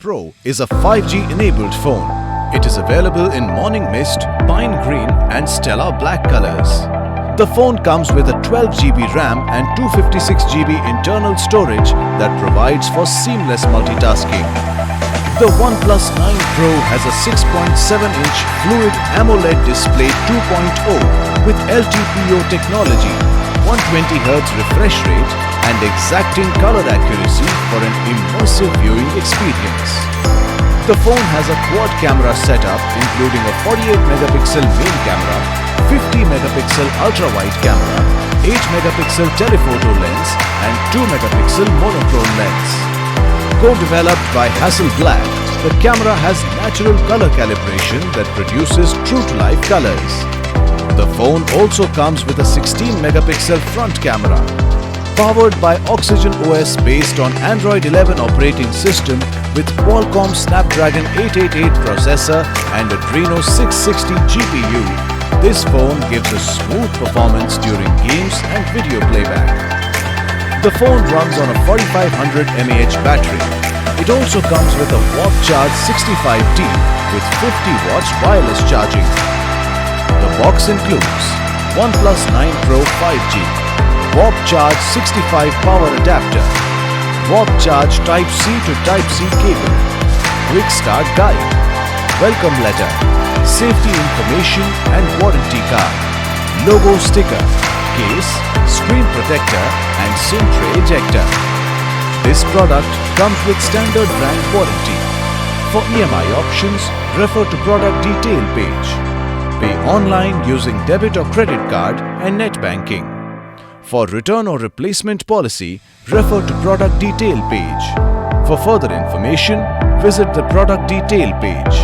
Pro is a 5G enabled phone. It is available in Morning Mist, Pine Green and Stella Black colors. The phone comes with a 12GB RAM and 256GB internal storage that provides for seamless multitasking. The OnePlus 9 Pro has a 6.7-inch Fluid AMOLED display 2.0 with LTPO technology, 120Hz refresh rate and exacting color accuracy for an immersive viewing experience. The phone has a quad camera setup including a 48MP main camera, 50MP ultra-wide camera, 8MP telephoto lens and 2MP monochrome lens. Co-developed by Hasselblad, the camera has natural color calibration that produces true-to-life colors. The phone also comes with a 16MP front camera. Powered by Oxygen OS based on Android 11 operating system with Qualcomm Snapdragon 888 processor and Adreno 660 GPU, this phone gives a smooth performance during games and video playback. The phone runs on a 4500 mAh battery. It also comes with a Warp Charge 65T with 50 watts wireless charging. The box includes OnePlus 9 Pro 5G, Warp Charge 65 power adapter, Warp Charge Type-C to Type-C cable, Quick Start Guide, Welcome Letter, Safety Information and Warranty Card, Logo Sticker, Case, Screen Protector and SIM Tray Ejector. This product comes with standard brand warranty. For EMI options, refer to product detail page. Pay online using debit or credit card and net banking. For return or replacement policy, refer to product detail page. For further information, visit the product detail page.